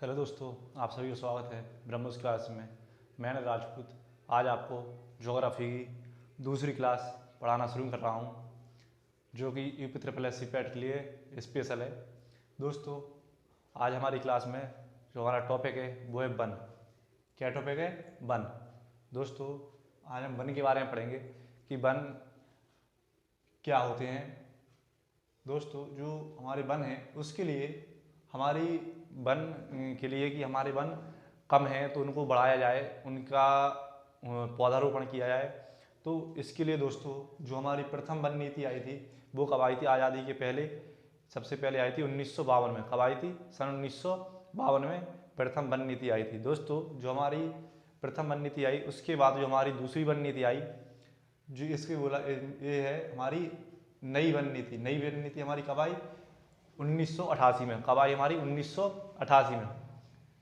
Hello दोस्तों, आप सभी का स्वागत है ब्रह्मोस क्लास में। मैं राजपूत आज आपको ज्योग्राफी की दूसरी क्लास पढ़ाना शुरू कर रहा हूँ, जो कि UP triple S C PET के लिए स्पेशल है। दोस्तों, आज हमारी क्लास में जो हमारा टॉपिक है वो है वन। क्या टॉपिक है? वन। दोस्तों, आज हम वन के बारे में पढ़ेंगे कि वन क्या होते हैं। दोस्तों, जो हमारे वन हैं उसके लिए हमारी वन के लिए कि हमारे वन कम हैं तो उनको बढ़ाया जाए, उनका पौधारोपण किया जाए। तो इसके लिए दोस्तों जो हमारी प्रथम वन नीति आई थी वो कब आई थी? आज़ादी के पहले सबसे पहले आई थी 1952 में। कब आई थी? सन 1952 में प्रथम वन नीति आई थी। दोस्तों, जो हमारी प्रथम वन नीति आई उसके बाद जो हमारी दूसरी वन नीति आई, जो इसके बोला ये है हमारी नई वन नीति। नई वन नीति हमारी कब आई? 1988 में। कब आई हमारी? 1988 में।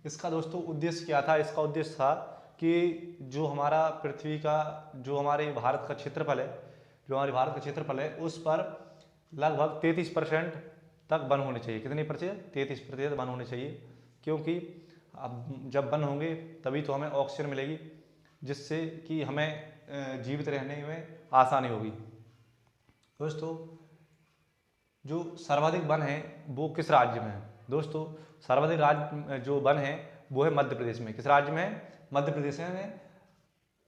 इसका दोस्तों उद्देश्य क्या था? इसका उद्देश्य था कि जो हमारा पृथ्वी का जो हमारे भारत का क्षेत्रफल है, जो हमारे भारत का क्षेत्रफल है उस पर लगभग 33% तक वन होने चाहिए। कितने प्रतिशत? 33% वन होने चाहिए, क्योंकि अब जब वन होंगे तभी तो हमें ऑक्सीजन मिलेगी, जिससे कि हमें जीवित रहने में आसानी होगी। दोस्तों, जो सर्वाधिक वन है वो किस राज्य में है? दोस्तों, सर्वाधिक राज्य जो वन है वो है मध्य प्रदेश में। किस राज्य में है? मध्य प्रदेश में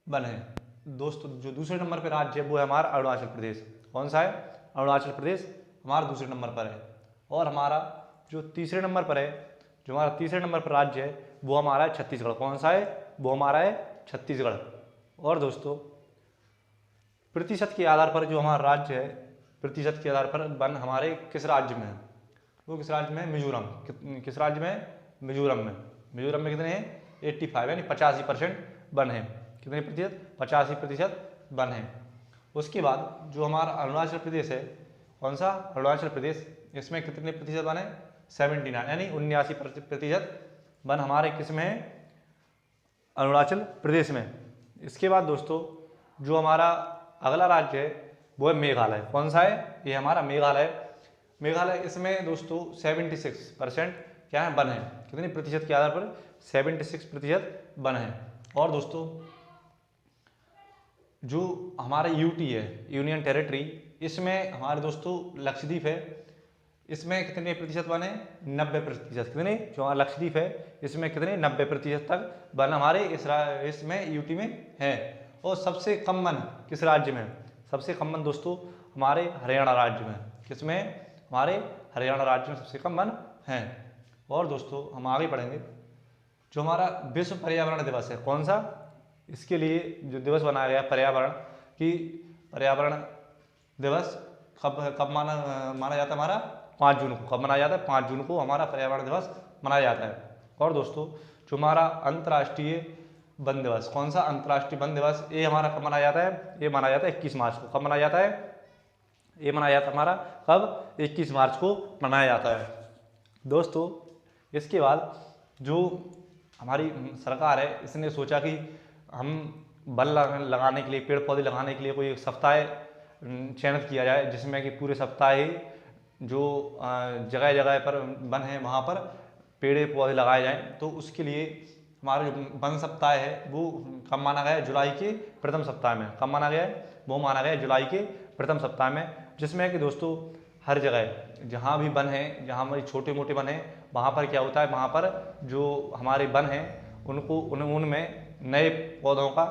वन है। दोस्तों, जो दूसरे नंबर पर राज्य है वो है हमारा अरुणाचल प्रदेश। कौन सा है? अरुणाचल प्रदेश हमारा दूसरे नंबर पर है। और हमारा जो तीसरे नंबर पर है, जो हमारा तीसरे नंबर पर राज्य है वो हमारा है छत्तीसगढ़। कौन सा है? वो हमारा है छत्तीसगढ़। और दोस्तों, प्रतिशत के आधार पर जो हमारा राज्य है, प्रतिशत के आधार पर वन हमारे किस राज्य में है? वो किस राज्य में है? मिजोरम। किस राज्य में है? मिजोरम में। मिजोरम में कितने हैं? 85 यानी 85% वन है। कितने प्रतिशत? 85% वन है। उसके बाद जो हमारा अरुणाचल प्रदेश है, कौन सा? अरुणाचल प्रदेश, इसमें कितने प्रतिशत वन है? 79 यानी 79% वन हमारे किस में है? अरुणाचल प्रदेश में। इसके बाद दोस्तों जो हमारा अगला राज्य है वो है मेघालय। कौन सा है? ये हमारा मेघालय। मेघालय, इसमें दोस्तों 76% क्या है? वन है। कितने प्रतिशत के आधार पर? 76% वन है। और दोस्तों, जो हमारा यूटी है, यूनियन टेरिटरी, इसमें हमारे दोस्तों लक्षद्वीप है, इसमें कितने प्रतिशत वन है? 90%। कितने? जो हमारा लक्षद्वीप है इसमें कितने? 90% तक वन हमारे इसमें यूटी में है। और सबसे कम वन किस राज्य में? सबसे कम वन दोस्तों हमारे हरियाणा राज्य में। किसमें? हमारे हरियाणा राज्य में सबसे कम वन हैं। और दोस्तों हम आगे पढ़ेंगे, जो हमारा विश्व पर्यावरण दिवस है, कौन सा? इसके लिए जो दिवस बनाया गया पर्यावरण की, पर्यावरण दिवस कब कब माना जाता है? हमारा 5 जून को। कब मनाया जाता है? 5 जून को हमारा पर्यावरण दिवस मनाया जाता है। और दोस्तों, जो हमारा अंतर्राष्ट्रीय वन दिवस, कौन सा? अंतर्राष्ट्रीय वन दिवस, ये हमारा कब मनाया जाता है? ये मनाया जाता है 21 मार्च को। कब मनाया जाता है? ये मनाया जाता है हमारा कब? 21 मार्च को मनाया जाता है। दोस्तों, इसके बाद जो हमारी सरकार है इसने सोचा कि हम वन लगाने के लिए, पेड़ पौधे लगाने के लिए कोई एक सप्ताह चयनित किया जाए, जिसमें कि पूरे सप्ताह ही जो जगह जगह पर वन है वहाँ पर पेड़ पौधे लगाए जाएँ। तो उसके लिए हमारा जो वन सप्ताह है वो कब माना गया है? जुलाई के प्रथम सप्ताह में। कब माना गया है? वो माना गया है जुलाई के प्रथम सप्ताह में, जिसमें कि दोस्तों हर जगह जहाँ भी वन है, जहाँ हमारी छोटे मोटे वन हैं, वहाँ पर क्या होता है? वहाँ पर जो हमारे वन हैं उनको उनमें नए पौधों का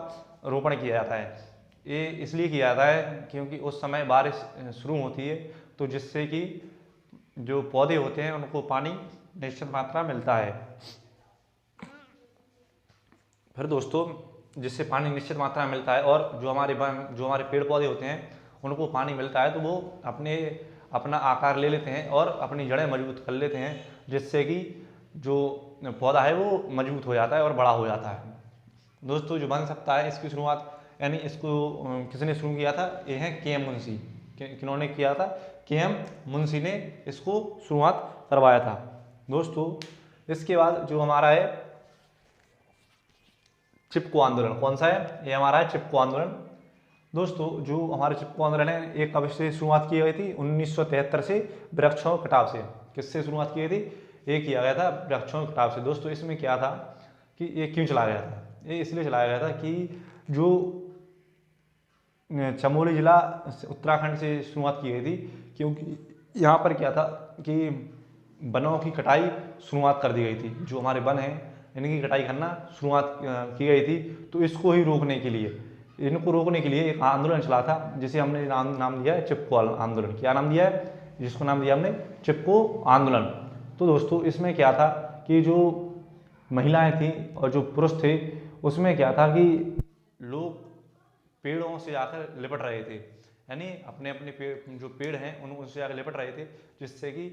रोपण किया जाता है। ये इसलिए किया जाता है क्योंकि उस समय बारिश शुरू होती है, तो जिससे कि जो पौधे होते हैं उनको पानी निश्चित मात्रा मिलता है। फिर दोस्तों, जिससे पानी निश्चित मात्रा में मिलता है और जो हमारे पेड़ पौधे होते हैं उनको पानी मिलता है, तो वो अपना आकार ले लेते हैं और अपनी जड़ें मजबूत कर लेते हैं, जिससे कि जो पौधा है वो मजबूत हो जाता है और बड़ा हो जाता है। दोस्तों, जो वन सप्ताह है इसकी शुरुआत यानी इसको किसने शुरू किया था? ये है के.एम. मुंशी। किन्होंने किया था? के.एम. मुंशी ने इसको शुरुआत करवाया था। दोस्तों, इसके बाद जो हमारा है चिपको आंदोलन। कौन सा है? ये हमारा है चिपको आंदोलन। दोस्तों, जो हमारे चिपको आंदोलन है ये कब से शुरुआत की गई थी? 1973 से वृक्षों कटाव से। किससे शुरुआत की गई थी? ये किया गया था वृक्षों के कटाव से। दोस्तों इसमें क्या था कि ये क्यों चलाया गया था, ये इसलिए चलाया गया था कि जो चमोली जिला उत्तराखंड से शुरुआत की गई थी, क्योंकि यहाँ पर क्या था कि वनों की कटाई शुरुआत कर दी गई थी। जो हमारे वन हैं इनकी कटाई करना शुरुआत की गई थी। तो इसको ही रोकने के लिए, इनको रोकने के लिए एक आंदोलन चला था जिसे हमने नाम दिया है चिपको आंदोलन। क्या नाम दिया है, जिसको नाम दिया हमने चिपको आंदोलन। तो दोस्तों इसमें क्या था कि जो महिलाएं थी और जो पुरुष थे, उसमें क्या था कि लोग पेड़ों से आकर लिपट रहे थे, यानी अपने अपने पेड़, जो पेड़ हैं उनसे आकर लिपट रहे थे, जिससे कि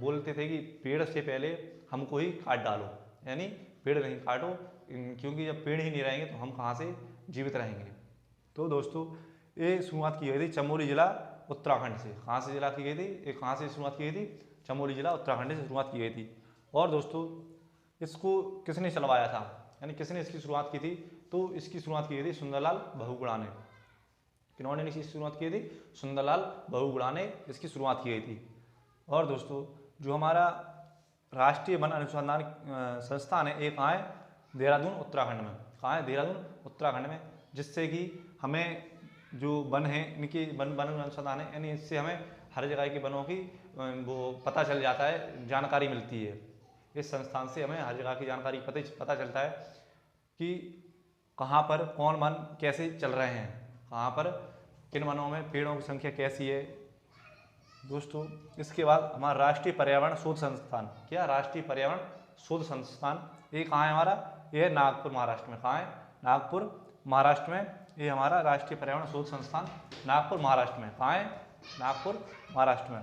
बोलते थे कि पेड़ से पहले हमको ही काट डालो, यानी पेड़ नहीं काटो, क्योंकि जब पेड़ ही नहीं रहेंगे तो हम कहाँ से जीवित रहेंगे। तो दोस्तों ये शुरुआत की गई थी चमोली जिला उत्तराखंड से। कहाँ से जिला की गई थी, ये कहाँ से शुरुआत की गई थी, चमोली जिला उत्तराखंड से शुरुआत की गई थी। और दोस्तों इसको किसने चलवाया था, यानी किसने इसकी शुरुआत की थी, तो इसकी शुरुआत की गई थी सुंदरलाल बहुगुणा ने। किन्होंने इसकी शुरुआत की थी, सुंदरलाल बहुगुणा ने इसकी शुरुआत की गई थी। और दोस्तों जो हमारा राष्ट्रीय वन अनुसंधान संस्थान है, ये कहाँ है, देहरादून उत्तराखंड में। कहाँ है, देहरादून उत्तराखंड में, जिससे कि हमें जो वन है इनकी वन अनुसंधान है, यानी इससे हमें हर जगह के वनों की वो पता चल जाता है, जानकारी मिलती है। इस संस्थान से हमें हर जगह की जानकारी पता चलता है कि कहाँ पर कौन वन कैसे चल रहे हैं, कहाँ पर किन वनों में पेड़ों की संख्या कैसी है। दोस्तों इसके बाद हमारा राष्ट्रीय पर्यावरण शोध संस्थान, क्या राष्ट्रीय पर्यावरण शोध संस्थान, ये कहाँ है हमारा, ये नागपुर महाराष्ट्र में। कहाँ है, नागपुर महाराष्ट्र में, ये हमारा राष्ट्रीय पर्यावरण शोध संस्थान नागपुर महाराष्ट्र में। कहाँ है, नागपुर महाराष्ट्र में।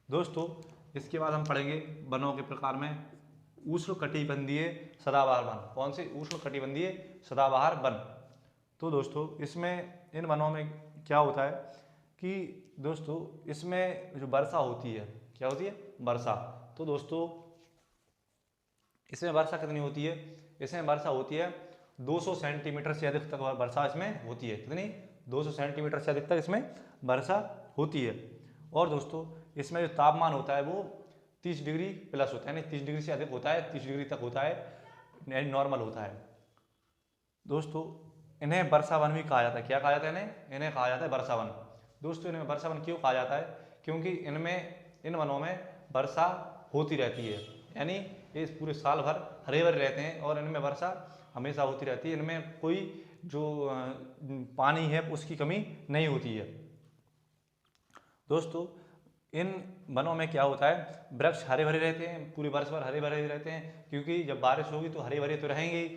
दोस्तों इसके बाद हम पढ़ेंगे वनों के प्रकार में उष्णकटिबंधीय सदाबहार वन। कौन से, उष्णकटिबंधीय सदाबहार वन। तो दोस्तों इसमें इन वनों में क्या होता है कि दोस्तों इसमें जो वर्षा होती है, क्या होती है, वर्षा। तो दोस्तों इसमें वर्षा कितनी होती है, इसमें वर्षा होती है 200 सेंटीमीटर से अधिक तक वर्षा इसमें होती है। कितनी, 200 सेंटीमीटर से अधिक तक इसमें वर्षा होती है। और दोस्तों इसमें जो तापमान होता है वो 30 डिग्री प्लस होता है, यानी 30 डिग्री से अधिक होता है, 30 डिग्री तक होता है, यानी नॉर्मल होता है। दोस्तों इन्हें वर्षा वन भी कहा जाता है। क्या कहा जाता है इन्हें कहा जाता है वर्षा वन। दोस्तों इन्हें वर्षा वन क्यों कहा जाता है, क्योंकि इन वनों में वर्षा होती रहती है, यानी ये पूरे साल भर हरे भरे रहते हैं और इनमें वर्षा हमेशा होती रहती है। इनमें कोई जो पानी है उसकी कमी नहीं होती है। दोस्तों इन वनों में क्या होता है, वृक्ष हरे भरे रहते हैं, पूरे वर्ष भर हरे भरे रहते हैं, क्योंकि जब बारिश होगी तो हरे भरे तो रहेंगे ही।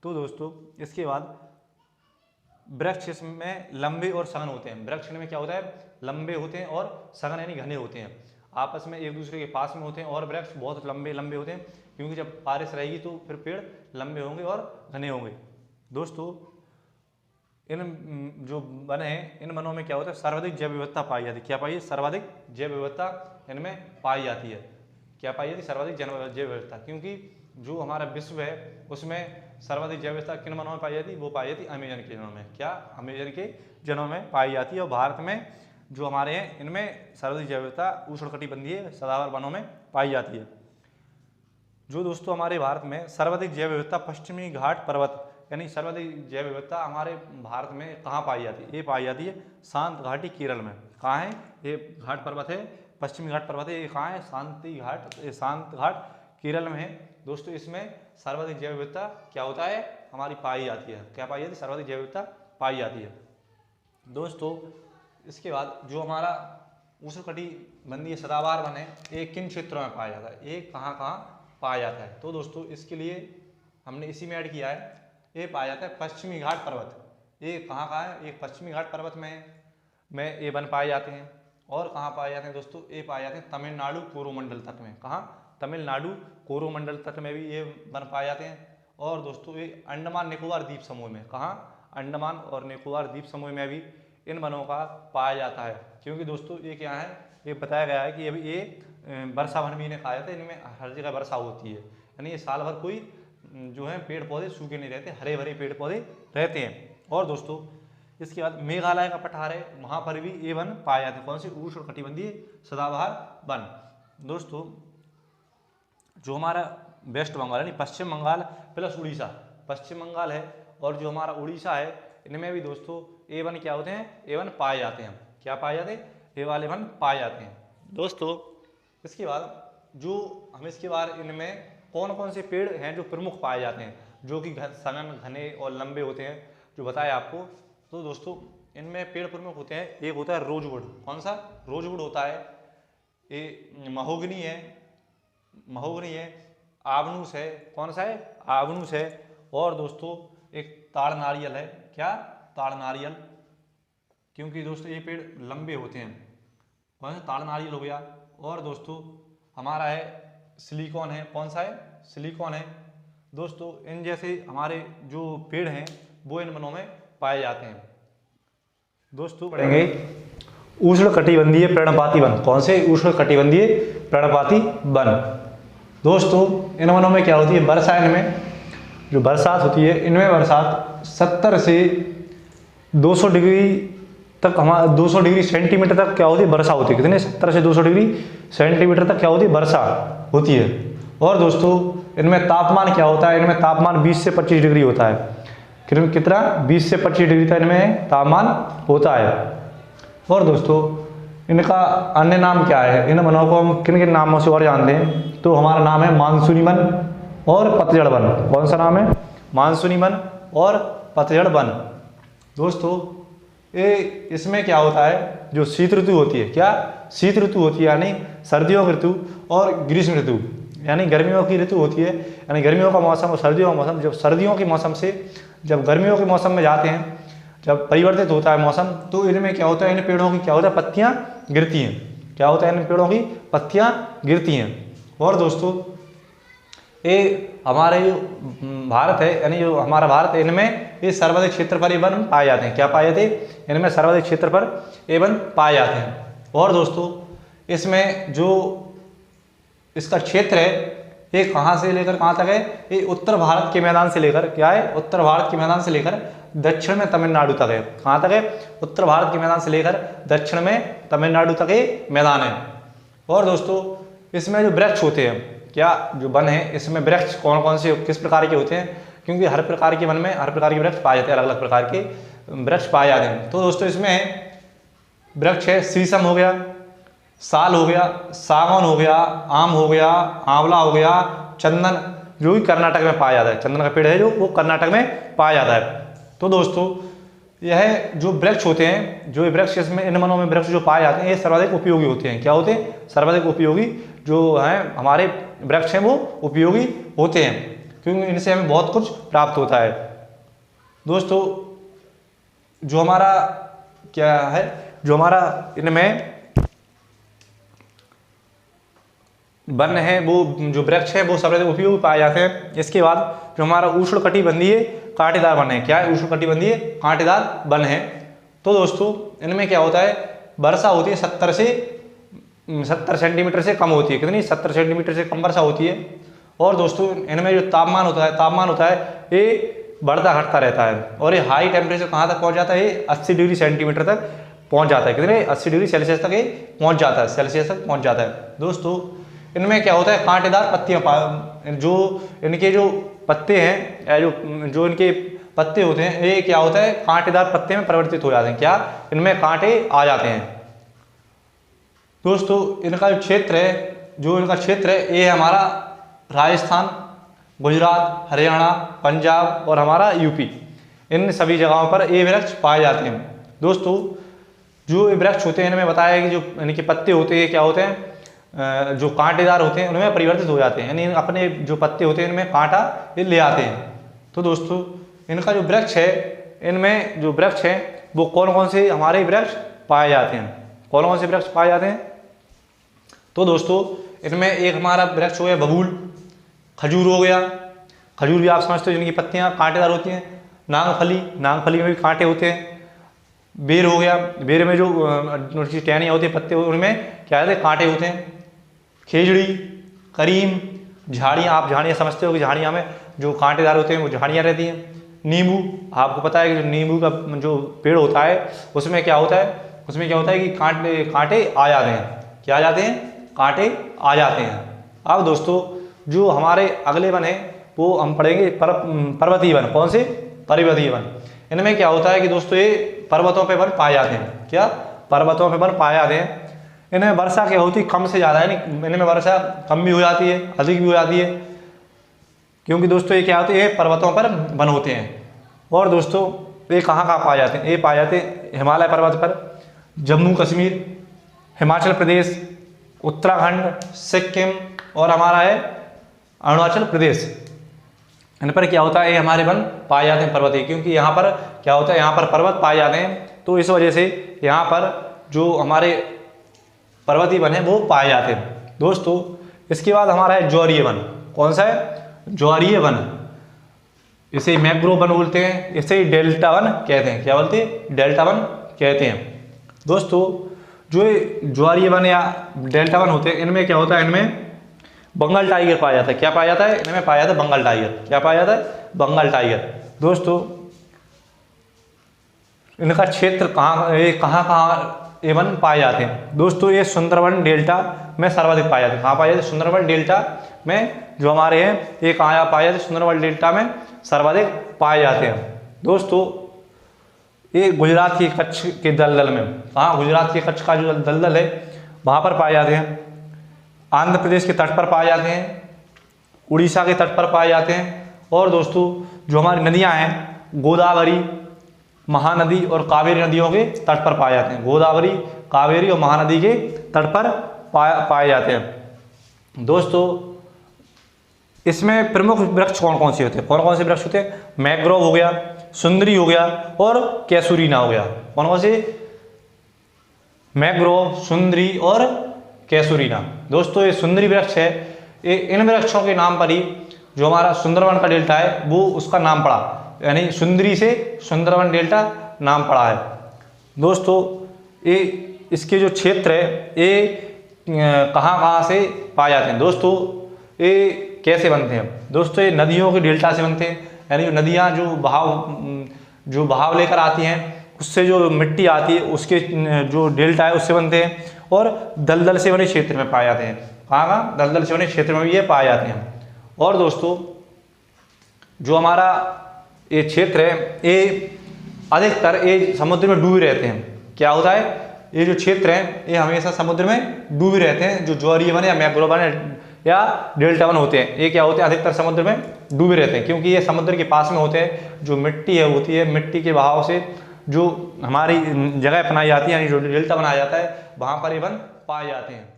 तो दोस्तों इसके बाद वृक्ष इसमें लंबे और सघन होते हैं। वृक्ष में क्या होता है, लंबे होते हैं और सघन यानी घने होते हैं, आपस में एक दूसरे के पास में होते हैं। और वृक्ष बहुत लंबे लंबे होते हैं, क्योंकि जब बारिश रहेगी तो फिर पेड़ लंबे होंगे और घने होंगे। दोस्तों इन जो वन हैं, इन वनों में क्या होता है, सर्वाधिक जैव विविधता पाई जाती है। क्या पाई है, सर्वाधिक जैव विविधता इनमें पाई जाती है। क्या पाई जाती है, सर्वाधिक जैव विविधता, क्योंकि जो हमारा विश्व है उसमें सर्वाधिक जैव विविधता किन वनों में पाई जाती है, वो पाई जाती है अमेजन के जनों में। क्या, अमेजन के जनों में पाई जाती है। और भारत में जो हमारे हैं इनमें सर्वाधिक जैव विविधता उष्णकटिबंधीय सदाबहार वनों में पाई जाती है। जो दोस्तों हमारे भारत में सर्वाधिक जैव विविधता पश्चिमी घाट पर्वत, यानी सर्वाधिक जैव विविधता हमारे भारत में कहाँ पाई जाती है, ये पाई जाती है शांत घाटी केरल में। कहाँ है, ये घाट पर्वत है, पश्चिमी घाट पर्वत है, ये कहाँ है, शांत घाट केरल में है। दोस्तों इसमें सर्वाधिक जैव विविधता क्या होता है, हमारी पाई जाती है। क्या पाई जाती है, सर्वाधिक जैव विविधता पाई जाती है। दोस्तों इसके बाद जो हमारा उष्णकटिबंधीय सदाबहार वन है, ये किन क्षेत्रों में पाया जाता है, ये कहाँ कहाँ पाया जाता है। तो दोस्तों इसके लिए हमने इसी में ऐड किया है, ये पाया जाता है पश्चिमी घाट पर्वत। ये कहाँ कहाँ है, ये पश्चिमी घाट पर्वत में ये वन पाए जाते हैं। और कहाँ पाए जाते हैं दोस्तों, ये पाए जाते हैं तमिलनाडु कोरोमंडल तट में। कहाँ, तमिलनाडु कोरोमंडल तट में भी ये वन पाए जाते हैं। और दोस्तों ये अंडमान निकोबार द्वीप समूह में, कहाँ, अंडमान और निकोबार द्वीप समूह में भी इन वनों का पाया जाता है। क्योंकि दोस्तों ये क्या है, ये बताया गया है कि अभी ये वर्षा वन भी इन्हें कहा जाता है, इनमें हर जगह वर्षा होती है, यानी ये साल भर कोई जो है पेड़ पौधे सूखे नहीं रहते, हरे भरे पेड़ पौधे रहते हैं। और दोस्तों इसके बाद मेघालय का पठार है, वहाँ पर भी ये वन पाए जाते हैं। कौन से, उष्णकटिबंधीय सदाबहार वन। दोस्तों जो हमारा वेस्ट बंगाल यानी पश्चिम बंगाल प्लस उड़ीसा, पश्चिम बंगाल है और जो हमारा उड़ीसा है, इनमें भी दोस्तों A1 क्या होते हैं, A1 पाए जाते हैं। क्या पाए जाते हैं? A1 पाए जाते हैं दोस्तों। इसके बाद जो हम इसके बाद इनमें कौन कौन से पेड़ हैं जो प्रमुख पाए जाते हैं, जो कि सघन, घने और लंबे होते हैं, जो बताया आपको। तो दोस्तों इनमें पेड़ प्रमुख होते हैं। एक होता है रोजवुड। कौन सा? रोजवुड होता है। ये महोगनी है, महोगनी है। आबनूस है। कौन सा है? आबनूस है। और दोस्तों एक ताड़ नारियल है। क्या? ताड़ नारियल, क्योंकि दोस्तों ये पेड़ लंबे होते हैं। कौन सा? ताड़ नारियल हो गया। और दोस्तों हमारा है सिलिकॉन है। कौन सा है? सिलिकॉन है। दोस्तों इन जैसे हमारे जो पेड़ हैं वो इन वनों में पाए जाते हैं। दोस्तों पढ़ेंगे उष्णकटिबंधीय पर्णपाती वन। कौन से? उष्णकटिबंधीय पर्णपाती वन। दोस्तों इन वनों में क्या होती है? वर्षा, इनमें जो बरसात होती है, इनमें बरसात 70 से 200 डिग्री तक, हमारा 200 डिग्री सेंटीमीटर तक क्या होती है? वर्षा होती है। कितने? 70 से 200 डिग्री सेंटीमीटर तक क्या होती है? वर्षा होती है। और दोस्तों इनमें तापमान क्या होता है? इनमें तापमान 20 से 25 डिग्री होता है। कितना? 20 से 25 डिग्री तक इनमें तापमान होता है। और दोस्तों इनका अन्य नाम क्या है? इन वनों को हम किन किन नामों से और जानते हैं? तो हमारा नाम है मानसूनी वन और पतझड़ वन। कौन सा नाम है? मानसूनी वन और पतझड़ वन। दोस्तों ये इसमें क्या होता है? जो शीत ऋतु होती है, क्या? शीत ऋतु होती है, यानी सर्दियों की ऋतु, और ग्रीष्म ऋतु यानी गर्मियों की ऋतु होती है, यानी गर्मियों का मौसम और सर्दियों का मौसम। जब सर्दियों के मौसम से जब गर्मियों के मौसम में जाते हैं, जब परिवर्तित होता है मौसम, तो इनमें क्या होता है? इन पेड़ों की क्या होता है? पत्तियां गिरती हैं। क्या होता है? इन पेड़ों की पत्तियां गिरती हैं। और दोस्तों ये हमारे जो भारत है, यानी जो हमारा भारत है, इनमें ये सर्वाधिक क्षेत्र पर ये वन पाए जाते हैं। क्या पाए जाते हैं? इनमें सर्वाधिक क्षेत्र पर ये वन पाए जाते हैं। और दोस्तों इसमें जो इसका क्षेत्र है, ये कहाँ से लेकर कहाँ तक है? ये उत्तर भारत के मैदान से लेकर, क्या है? उत्तर भारत के मैदान से लेकर दक्षिण में तमिलनाडु तक है। कहाँ तक है? उत्तर भारत के मैदान से लेकर दक्षिण में तमिलनाडु तक ये मैदान है। और दोस्तों इसमें जो वृक्ष होते हैं, क्या जो वन है, इसमें वृक्ष कौन कौन से, किस प्रकार के होते हैं? क्योंकि हर प्रकार के वन में हर प्रकार के वृक्ष पाए जाते हैं, अलग अलग प्रकार के वृक्ष पाए जाते हैं। तो दोस्तों इसमें वृक्ष है, शीशम हो गया, साल हो गया, सागौन हो गया, आम हो गया, आंवला हो गया, चंदन, जो भी कर्नाटक में पाया जाता है। चंदन का पेड़ है जो, वो कर्नाटक में पाया जाता है। तो दोस्तों यह जो वृक्ष होते हैं, जो वृक्ष, इसमें इन वनों में वृक्ष जो पाए जाते हैं, ये सर्वाधिक उपयोगी होते हैं। क्या होते हैं? सर्वाधिक उपयोगी जो हैं हमारे वृक्ष हैं, वो उपयोगी होते हैं, क्योंकि इनसे हमें बहुत कुछ प्राप्त होता है। दोस्तों जो हमारा क्या है, जो हमारा इनमें वन है, वो जो वृक्ष है, वो सर्वाधिक उपयोगी पाए जाते हैं। इसके बाद जो हमारा उष्णकटिबंधीय कांटेदार वन है, क्या है? उष्णकटिबंधीय कांटेदार वन है। तो दोस्तों इनमें क्या होता है? वर्षा होती है 70 सेंटीमीटर से कम होती है। कितनी? 70 सेंटीमीटर से कम वर्षा होती है। और दोस्तों इनमें जो तापमान होता है ये बढ़ता घटता रहता है, और ये हाई टेम्परेचर कहाँ तक पहुँच जाता है? ये 80 डिग्री सेंटीमीटर तक पहुँच जाता है। कितने? 80 डिग्री सेल्सियस तक ये पहुँच जाता है, सेल्सियस तक पहुँच जाता है। दोस्तों इनमें क्या होता है? कांटेदार पत्तियां, जो इनके जो पत्ते हैं, जो इनके पत्ते होते हैं, ये क्या होता है? कांटेदार पत्ते में परिवर्तित हो जाते हैं। क्या? इनमें कांटे आ जाते हैं। दोस्तों इनका जो क्षेत्र है, ये हमारा राजस्थान, गुजरात, हरियाणा, पंजाब और हमारा यूपी, इन सभी जगहों पर ये वृक्ष पाए जाते हैं। दोस्तों जो ये वृक्ष होते हैं, इनमें बताया कि जो इनके पत्ते होते हैं, क्या होते हैं? जो कांटेदार होते हैं, उनमें परिवर्तित हो जाते हैं, यानी अपने जो पत्ते होते हैं इनमें कांटा ये ले आते हैं। तो दोस्तों इनका जो वृक्ष है, इनमें जो वृक्ष है, वो कौन कौन से हमारे वृक्ष पाए जाते हैं? कौन कौन से वृक्ष पाए जाते हैं? तो दोस्तों इनमें एक हमारा वृक्ष हो गया बबूल, खजूर हो गया, खजूर भी आप समझते हो जिनकी पत्तियां कांटेदार होती हैं। नांगफली में भी कांटे होते हैं। बेर हो गया, बेर में जो टहनियाँ होती है, पत्ते, उनमें क्या होते हैं? कांटे होते हैं। खेजड़ी, करीम, झाड़ियाँ, आप झाड़ियाँ समझते हो कि झाड़ियाँ में जो कांटेदार होते हैं वो झाड़ियाँ रहती हैं। नींबू, आपको पता है कि जो नींबू का जो पेड़ होता है, उसमें क्या होता है कि कांटे आ जाते हैं। क्या आ जाते हैं? कांटे आ जाते हैं। अब दोस्तों जो हमारे अगले वन है वो हम पढ़ेंगे पर्वतीय वन। कौन से? पर्वतीय वन। इनमें क्या होता है कि दोस्तों ये पर्वतों पे वन पाए जाते हैं। क्या? पर्वतों पे वन पाए जाते हैं। इनमें वर्षा क्या होती है? कम से ज़्यादा, यानी इनमें वर्षा कम भी हो जाती है, अधिक भी हो जाती है, क्योंकि दोस्तों ये क्या होते हैं, ये पर्वतों पर वन होते हैं। और दोस्तों ये कहाँ कहाँ पाए जाते हैं? ये पाए जाते हैं हिमालय पर्वत पर, जम्मू कश्मीर, हिमाचल प्रदेश, उत्तराखंड, सिक्किम और हमारा है अरुणाचल प्रदेश। इन पर क्या होता है, ये हमारे वन पाए जाते हैं पर्वतीय, क्योंकि यहाँ पर क्या होता है, यहाँ पर पर्वत पाए जाते हैं, तो इस वजह से यहाँ पर जो हमारे पर्वतीय वन है वो पाए जाते हैं। दोस्तों इसके बाद हमारा है ज्वारीय वन। कौन सा है? ज्वारीय वन। इसे मैंग्रोव वन बोलते हैं, इसे डेल्टा वन कहते हैं। क्या बोलते हैं? डेल्टा वन कहते हैं। दोस्तों जो ज्वारीय वन या डेल्टा वन होते हैं, इनमें क्या होता है, इनमें बंगाल टाइगर पाया जाता है। क्या पाया जाता है? इनमें पाया जाता है बंगाल टाइगर। क्या पाया जाता है? बंगाल टाइगर। दोस्तों इनका क्षेत्र कहाँ ये वन पाए जाते हैं? दोस्तों ये सुंदरवन डेल्टा में सर्वाधिक पाए जाते हैं। कहाँ पाए जाते हैं? सुंदरवन डेल्टा में जो हमारे हैं ये कहाँ पाए जाते हैं? सुंदरवन डेल्टा में सर्वाधिक पाए जाते हैं। दोस्तों ये गुजरात के कच्छ के दलदल में, कहाँ? गुजरात के कच्छ का जो दलदल है वहाँ पर पाए जाते हैं, आंध्र प्रदेश के तट पर पाए जाते हैं, उड़ीसा के तट पर पाए जाते हैं। और दोस्तों जो हमारी नदियाँ हैं गोदावरी, महानदी और कावेरी नदियों के तट पर पाए जाते हैं। गोदावरी, कावेरी और महानदी के तट पर पाए जाते हैं। दोस्तों इसमें प्रमुख वृक्ष कौन कौन से होते हैं? कौन कौन से वृक्ष होते हैं? मैंग्रोव हो गया, सुंदरी हो गया और कैसूरीना हो गया। कौन कौन से? मैंग्रोव, सुंदरी और कैसूरीना। दोस्तों ये सुंदरी वृक्ष है, ये इन वृक्षों के नाम पर ही जो हमारा सुंदरवन का डेल्टा है वो उसका नाम पड़ा, यानी सुंदरी से सुंदरवन डेल्टा नाम पड़ा है। दोस्तों ये इसके जो क्षेत्र है ये कहाँ कहाँ से पाए जाते हैं? दोस्तों ये कैसे बनते हैं? दोस्तों ये नदियों के डेल्टा से बनते हैं, यानी जो नदियाँ जो बहाव लेकर आती हैं उससे जो मिट्टी आती है उसके जो डेल्टा है उससे बनते हैं। और दलदल से बने क्षेत्र में पाए जाते हैं। कहाँ कहाँ? दलदल से बने क्षेत्र में भी ये पाए जाते हैं। और दोस्तों जो हमारा ये क्षेत्र है ये अधिकतर ये समुद्र में डूबे रहते हैं। क्या होता है? ये जो क्षेत्र है ये हमेशा समुद्र में डूबे रहते हैं। जो ज्वारीय वन या मैंग्रोव वन या डेल्टा वन होते हैं ये क्या होते हैं? अधिकतर समुद्र में डूबे रहते हैं, क्योंकि ये समुद्र के पास में होते हैं। जो मिट्टी है होती है, मिट्टी के बहाव से जो हमारी जगह बनाई जाती है, यानी जो डेल्टा बनाया जाता है वहाँ पर ये वन पाए जाते हैं।